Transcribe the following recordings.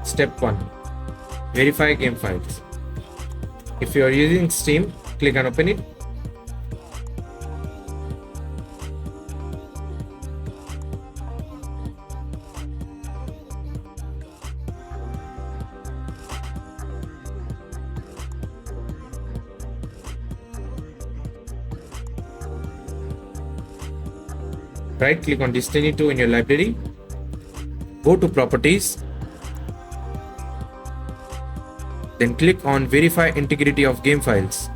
Step 1. Verify game files. If you are using Steam, click on Open it. Right click on Destiny 2 in your library. Go to Properties. Then click on Verify Integrity of Game Files.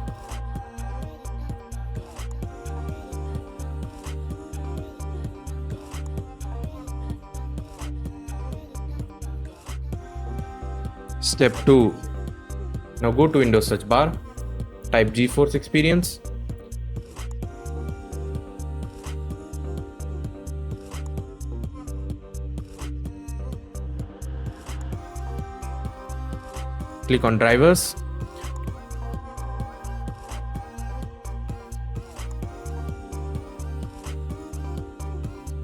Step 2. Now go to Windows search bar. Type GeForce Experience. Click on Drivers.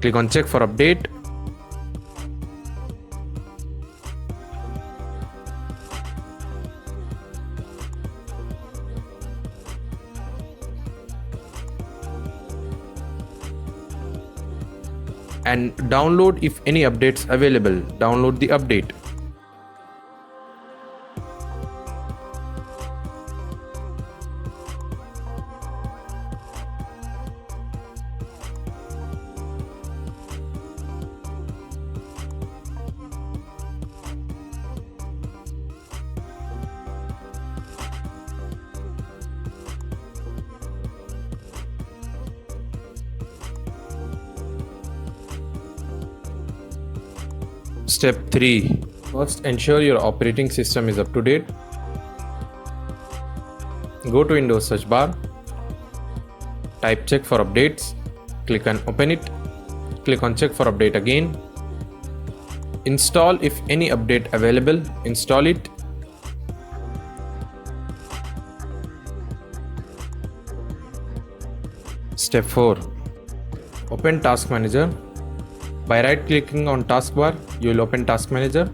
Click on Check for Update. And download if any updates available. Download the update. Step 3. First, ensure your operating system is up to date. Go to Windows search bar. Type check for updates. Click on Open it. Click on Check for Update again. Install if any update available. Install it. Step 4. Open Task Manager. By right-clicking on taskbar, you will open Task Manager.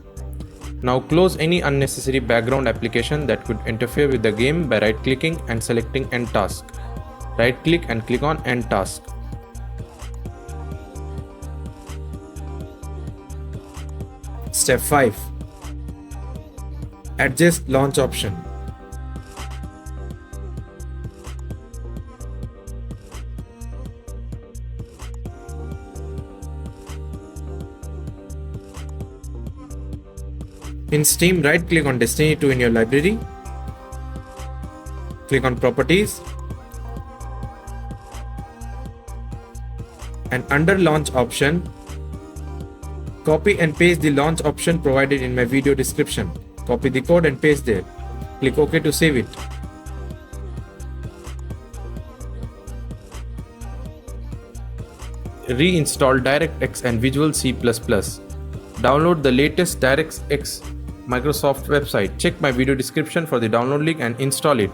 Now close any unnecessary background application that could interfere with the game by right-clicking and selecting End Task. Right-click and click on End Task. Step 5. Adjust launch option. In Steam, right-click on Destiny 2 in your library. Click on Properties. And under Launch option, copy and paste the launch option provided in my video description. Copy the code and paste there. Click OK to save it. Reinstall DirectX and Visual C++. Download the latest DirectX Microsoft website. Check my video description for the download link and install it.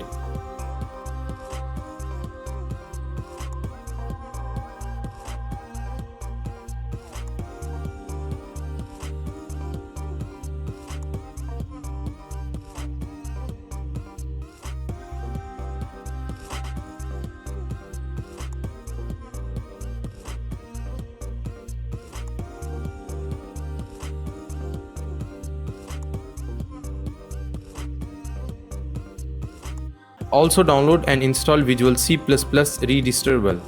Also download and install Visual C++ redistributable.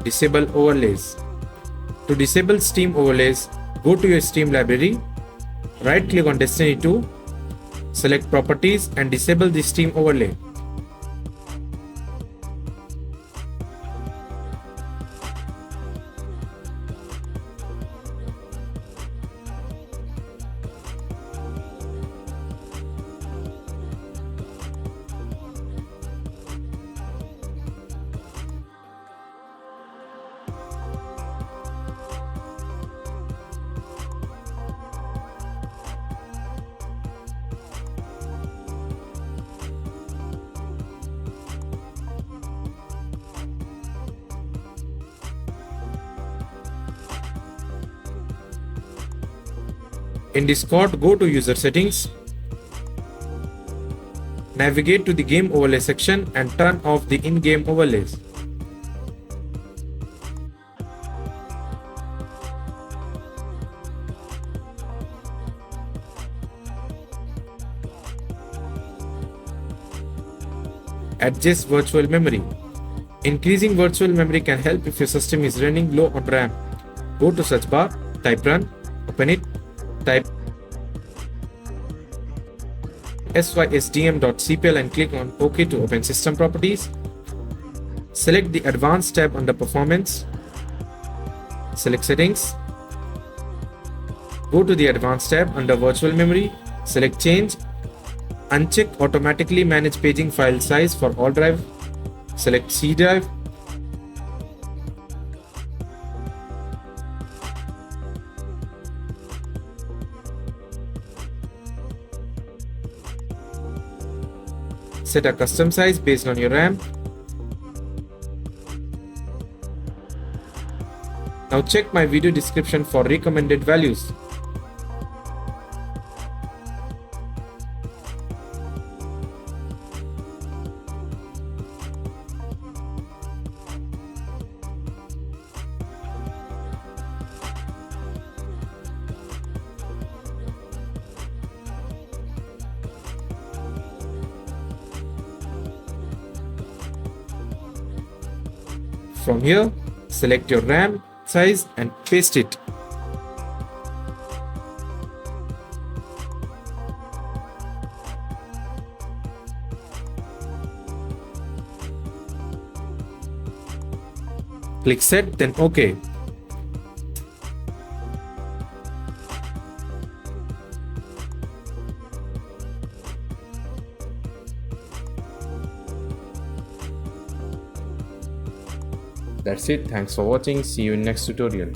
Disable overlays. To disable Steam overlays, go to your Steam library, right click on Destiny 2, select Properties and disable the Steam overlay. In Discord, go to User Settings, navigate to the Game Overlay section and turn off the in-game overlays. Adjust virtual memory. Increasing virtual memory can help if your system is running low on RAM. Go to search bar, type run, open it, type sysdm.cpl and click on OK to open System Properties. Select the Advanced tab under Performance. Select Settings. Go to the Advanced tab under Virtual Memory. Select Change. Uncheck Automatically Manage Paging File Size for all drive. Select C drive. Set a custom size based on your RAM. Now check my video description for recommended values. From here, select your RAM size and paste it. Click Set, then OK. That's it. Thanks for watching. See you in next tutorial.